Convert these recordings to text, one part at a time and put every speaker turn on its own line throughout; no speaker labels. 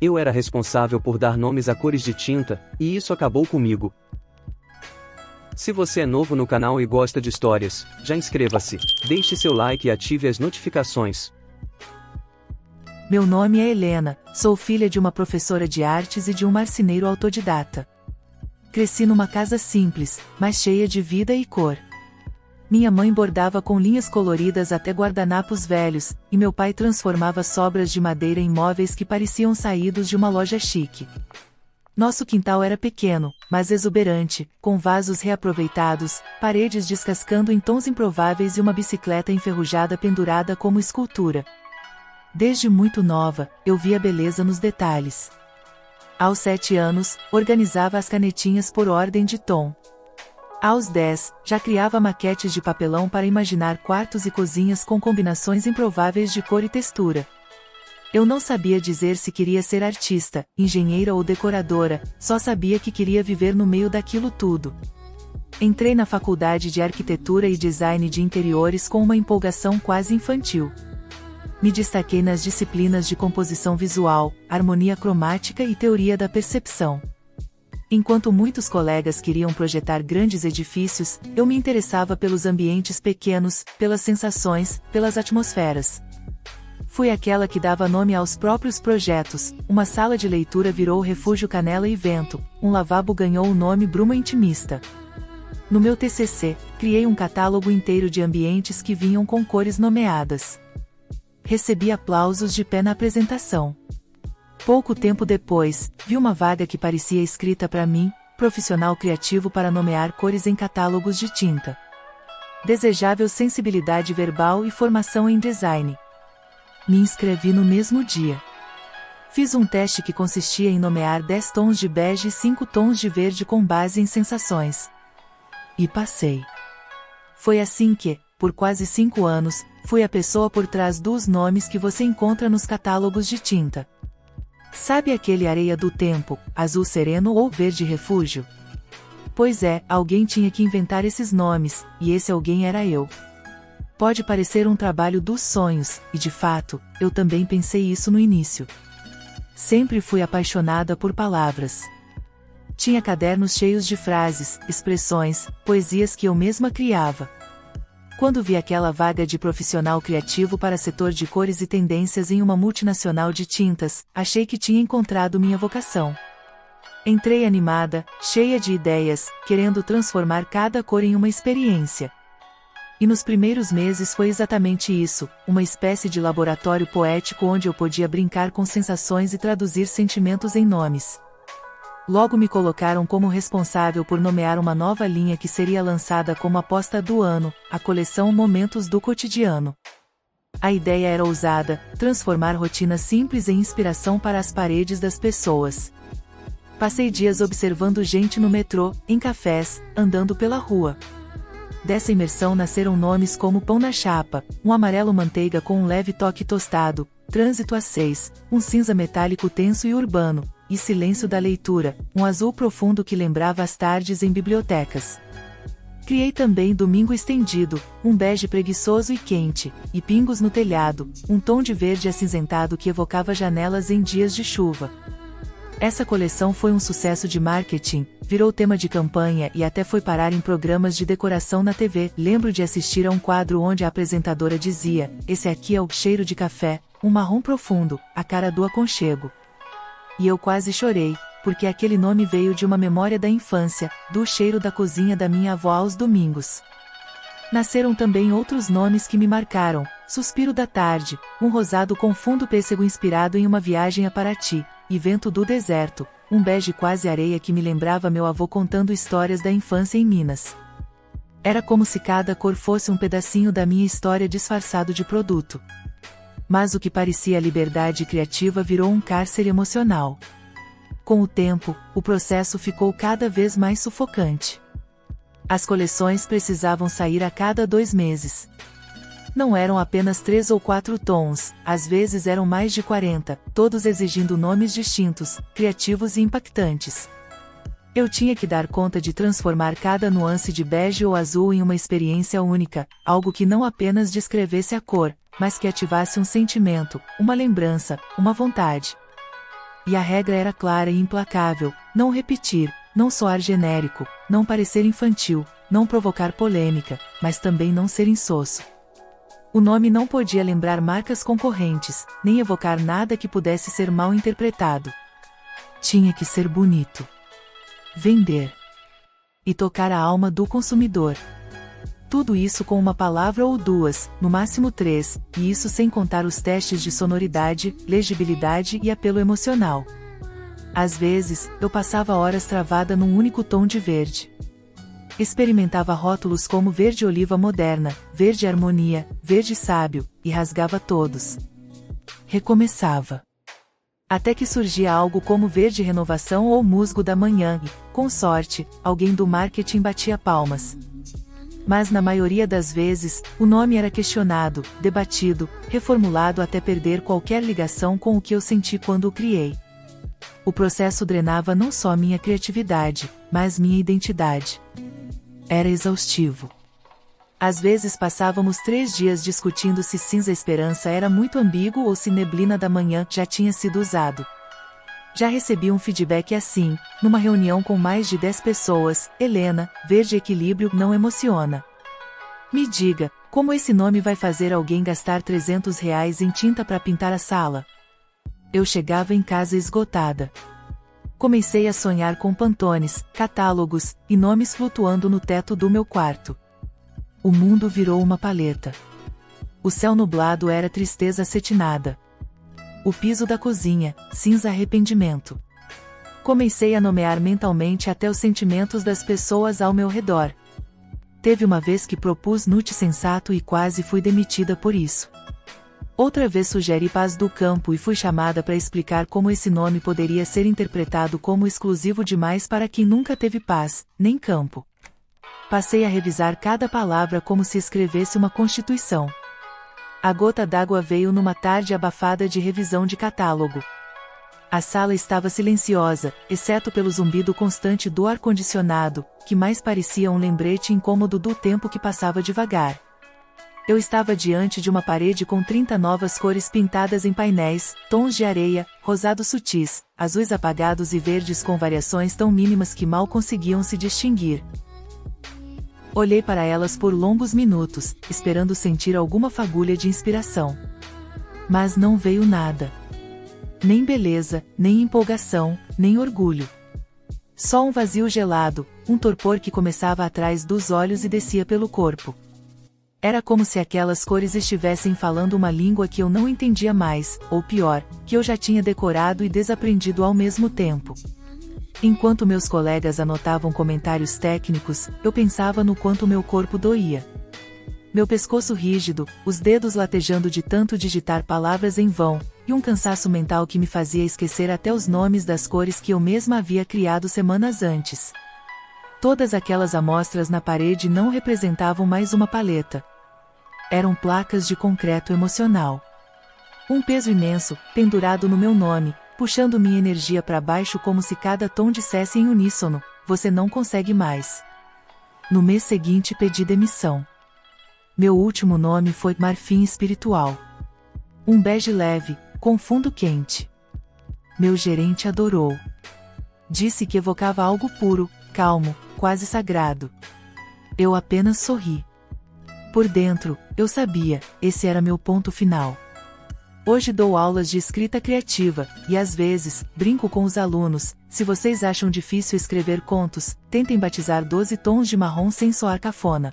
Eu era responsável por dar nomes a cores de tinta, e isso acabou comigo. Se você é novo no canal e gosta de histórias, já inscreva-se, deixe seu like e ative as notificações.
Meu nome é Helena, sou filha de uma professora de artes e de um marceneiro autodidata. Cresci numa casa simples, mas cheia de vida e cor. Minha mãe bordava com linhas coloridas até guardanapos velhos, e meu pai transformava sobras de madeira em móveis que pareciam saídos de uma loja chique. Nosso quintal era pequeno, mas exuberante, com vasos reaproveitados, paredes descascando em tons improváveis e uma bicicleta enferrujada pendurada como escultura. Desde muito nova, eu via beleza nos detalhes. Aos 7 anos, organizava as canetinhas por ordem de tom. Aos 10, já criava maquetes de papelão para imaginar quartos e cozinhas com combinações improváveis de cor e textura. Eu não sabia dizer se queria ser artista, engenheira ou decoradora, só sabia que queria viver no meio daquilo tudo. Entrei na faculdade de arquitetura e design de interiores com uma empolgação quase infantil. Me destaquei nas disciplinas de composição visual, harmonia cromática e teoria da percepção. Enquanto muitos colegas queriam projetar grandes edifícios, eu me interessava pelos ambientes pequenos, pelas sensações, pelas atmosferas. Fui aquela que dava nome aos próprios projetos, uma sala de leitura virou o Refúgio Canela e Vento, um lavabo ganhou o nome Bruma Intimista. No meu TCC, criei um catálogo inteiro de ambientes que vinham com cores nomeadas. Recebi aplausos de pé na apresentação. Pouco tempo depois, vi uma vaga que parecia escrita para mim, profissional criativo para nomear cores em catálogos de tinta. Desejável sensibilidade verbal e formação em design. Me inscrevi no mesmo dia. Fiz um teste que consistia em nomear 10 tons de bege e 5 tons de verde com base em sensações. E passei. Foi assim que, por quase 5 anos, fui a pessoa por trás dos nomes que você encontra nos catálogos de tinta. Sabe aquele areia do tempo, azul sereno ou verde refúgio? Pois é, alguém tinha que inventar esses nomes, e esse alguém era eu. Pode parecer um trabalho dos sonhos, e de fato, eu também pensei isso no início. Sempre fui apaixonada por palavras. Tinha cadernos cheios de frases, expressões, poesias que eu mesma criava. Quando vi aquela vaga de profissional criativo para setor de cores e tendências em uma multinacional de tintas, achei que tinha encontrado minha vocação. Entrei animada, cheia de ideias, querendo transformar cada cor em uma experiência. E nos primeiros meses foi exatamente isso, uma espécie de laboratório poético onde eu podia brincar com sensações e traduzir sentimentos em nomes. Logo me colocaram como responsável por nomear uma nova linha que seria lançada como aposta do ano, a coleção Momentos do Cotidiano. A ideia era ousada, transformar rotinas simples em inspiração para as paredes das pessoas. Passei dias observando gente no metrô, em cafés, andando pela rua. Dessa imersão nasceram nomes como Pão na Chapa, um amarelo manteiga com um leve toque tostado, Trânsito às 6, um cinza metálico tenso e urbano, e Silêncio da Leitura, um azul profundo que lembrava as tardes em bibliotecas. Criei também Domingo Estendido, um bege preguiçoso e quente, e Pingos no Telhado, um tom de verde acinzentado que evocava janelas em dias de chuva. Essa coleção foi um sucesso de marketing, virou tema de campanha e até foi parar em programas de decoração na TV. Lembro de assistir a um quadro onde a apresentadora dizia: "Esse aqui é o cheiro de café, um marrom profundo, a cara do aconchego." E eu quase chorei, porque aquele nome veio de uma memória da infância, do cheiro da cozinha da minha avó aos domingos. Nasceram também outros nomes que me marcaram: Suspiro da Tarde, um rosado com fundo pêssego inspirado em uma viagem a Paraty, e Vento do Deserto, um bege quase areia que me lembrava meu avô contando histórias da infância em Minas. Era como se cada cor fosse um pedacinho da minha história disfarçado de produto. Mas o que parecia liberdade criativa virou um cárcere emocional. Com o tempo, o processo ficou cada vez mais sufocante. As coleções precisavam sair a cada 2 meses. Não eram apenas 3 ou 4 tons, às vezes eram mais de 40, todos exigindo nomes distintos, criativos e impactantes. Eu tinha que dar conta de transformar cada nuance de bege ou azul em uma experiência única, algo que não apenas descrevesse a cor, mas que ativasse um sentimento, uma lembrança, uma vontade. E a regra era clara e implacável: não repetir, não soar genérico, não parecer infantil, não provocar polêmica, mas também não ser insosso. O nome não podia lembrar marcas concorrentes, nem evocar nada que pudesse ser mal interpretado. Tinha que ser bonito. Vender. E tocar a alma do consumidor. Tudo isso com uma palavra ou duas, no máximo 3, e isso sem contar os testes de sonoridade, legibilidade e apelo emocional. Às vezes, eu passava horas travada num único tom de verde. Experimentava rótulos como verde oliva moderna, verde harmonia, verde sábio, e rasgava todos. Recomeçava. Até que surgia algo como verde renovação ou musgo da manhã e, com sorte, alguém do marketing batia palmas. Mas na maioria das vezes, o nome era questionado, debatido, reformulado até perder qualquer ligação com o que eu senti quando o criei. O processo drenava não só minha criatividade, mas minha identidade. Era exaustivo. Às vezes passávamos 3 dias discutindo se cinza esperança era muito ambíguo ou se neblina da manhã já tinha sido usado. Já recebi um feedback assim, numa reunião com mais de 10 pessoas: Helena, verde equilíbrio não emociona. Me diga, como esse nome vai fazer alguém gastar R$ 300 em tinta para pintar a sala? Eu chegava em casa esgotada. Comecei a sonhar com pantones, catálogos, e nomes flutuando no teto do meu quarto. O mundo virou uma paleta. O céu nublado era tristeza acetinada. O piso da cozinha, cinza arrependimento. Comecei a nomear mentalmente até os sentimentos das pessoas ao meu redor. Teve uma vez que propus nude sensato e quase fui demitida por isso. Outra vez sugeri paz do campo e fui chamada para explicar como esse nome poderia ser interpretado como exclusivo demais para quem nunca teve paz, nem campo. Passei a revisar cada palavra como se escrevesse uma constituição. A gota d'água veio numa tarde abafada de revisão de catálogo. A sala estava silenciosa, exceto pelo zumbido constante do ar-condicionado, que mais parecia um lembrete incômodo do tempo que passava devagar. Eu estava diante de uma parede com 30 novas cores pintadas em painéis, tons de areia, rosados sutis, azuis apagados e verdes com variações tão mínimas que mal conseguiam se distinguir. Olhei para elas por longos minutos, esperando sentir alguma fagulha de inspiração. Mas não veio nada. Nem beleza, nem empolgação, nem orgulho. Só um vazio gelado, um torpor que começava atrás dos olhos e descia pelo corpo. Era como se aquelas cores estivessem falando uma língua que eu não entendia mais, ou pior, que eu já tinha decorado e desaprendido ao mesmo tempo. Enquanto meus colegas anotavam comentários técnicos, eu pensava no quanto meu corpo doía. Meu pescoço rígido, os dedos latejando de tanto digitar palavras em vão, e um cansaço mental que me fazia esquecer até os nomes das cores que eu mesma havia criado semanas antes. Todas aquelas amostras na parede não representavam mais uma paleta. Eram placas de concreto emocional. Um peso imenso, pendurado no meu nome, puxando minha energia para baixo como se cada tom dissesse em uníssono: você não consegue mais. No mês seguinte pedi demissão. Meu último nome foi Marfim Espiritual. Um bege leve, com fundo quente. Meu gerente adorou. Disse que evocava algo puro, calmo, quase sagrado. Eu apenas sorri. Por dentro, eu sabia, esse era meu ponto final. Hoje dou aulas de escrita criativa, e às vezes, brinco com os alunos: se vocês acham difícil escrever contos, tentem batizar 12 tons de marrom sem soar cafona.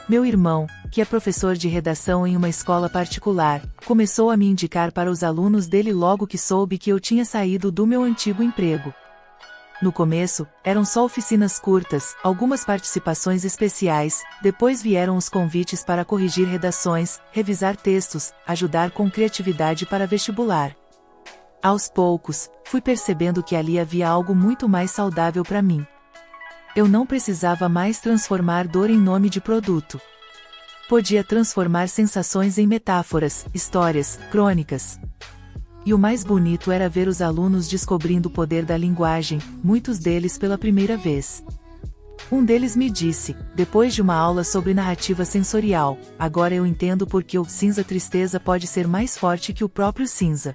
Meu irmão, que é professor de redação em uma escola particular, começou a me indicar para os alunos dele logo que soube que eu tinha saído do meu antigo emprego. No começo, eram só oficinas curtas, algumas participações especiais, depois vieram os convites para corrigir redações, revisar textos, ajudar com criatividade para vestibular. Aos poucos, fui percebendo que ali havia algo muito mais saudável para mim. Eu não precisava mais transformar dor em nome de produto. Podia transformar sensações em metáforas, histórias, crônicas. E o mais bonito era ver os alunos descobrindo o poder da linguagem, muitos deles pela primeira vez. Um deles me disse, depois de uma aula sobre narrativa sensorial: agora eu entendo por que o cinza tristeza pode ser mais forte que o próprio cinza.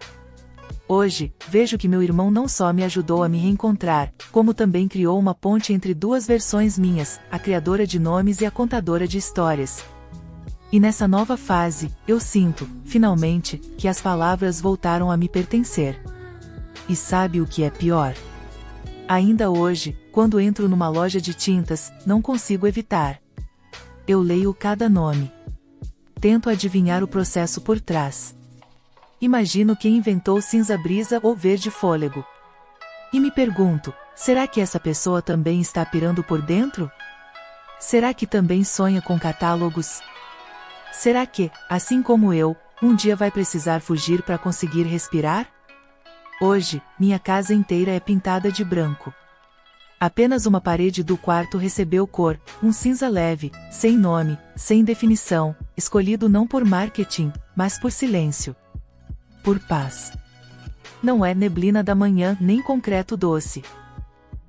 Hoje, vejo que meu irmão não só me ajudou a me reencontrar, como também criou uma ponte entre duas versões minhas, a criadora de nomes e a contadora de histórias. E nessa nova fase, eu sinto, finalmente, que as palavras voltaram a me pertencer. E sabe o que é pior? Ainda hoje, quando entro numa loja de tintas, não consigo evitar. Eu leio cada nome. Tento adivinhar o processo por trás. Imagino quem inventou cinza brisa ou verde fôlego. E me pergunto, será que essa pessoa também está pirando por dentro? Será que também sonha com catálogos? Será que, assim como eu, um dia vai precisar fugir para conseguir respirar? Hoje, minha casa inteira é pintada de branco. Apenas uma parede do quarto recebeu cor, um cinza leve, sem nome, sem definição, escolhido não por marketing, mas por silêncio. Por paz. Não é neblina da manhã nem concreto doce.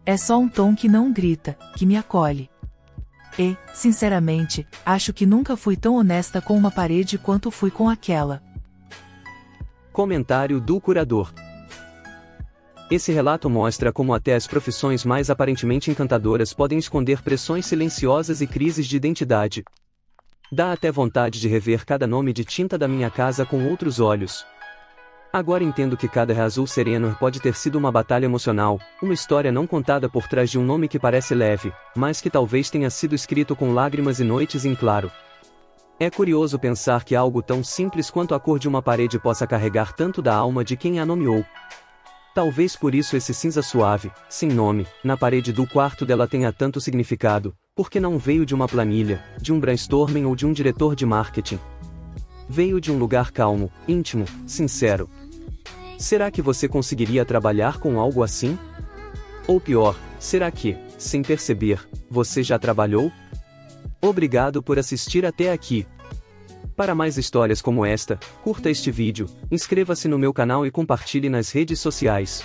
É só um tom que não grita, que me acolhe. E, sinceramente, acho que nunca fui tão honesta com uma parede quanto fui com aquela.
Comentário do curador. Esse relato mostra como até as profissões mais aparentemente encantadoras podem esconder pressões silenciosas e crises de identidade. Dá até vontade de rever cada nome de tinta da minha casa com outros olhos. Agora entendo que cada azul sereno pode ter sido uma batalha emocional, uma história não contada por trás de um nome que parece leve, mas que talvez tenha sido escrito com lágrimas e noites em claro. É curioso pensar que algo tão simples quanto a cor de uma parede possa carregar tanto da alma de quem a nomeou. Talvez por isso esse cinza suave, sem nome, na parede do quarto dela tenha tanto significado, porque não veio de uma planilha, de um brainstorming ou de um diretor de marketing. Veio de um lugar calmo, íntimo, sincero. Será que você conseguiria trabalhar com algo assim? Ou pior, será que, sem perceber, você já trabalhou? Obrigado por assistir até aqui. Para mais histórias como esta, curta este vídeo, inscreva-se no meu canal e compartilhe nas redes sociais.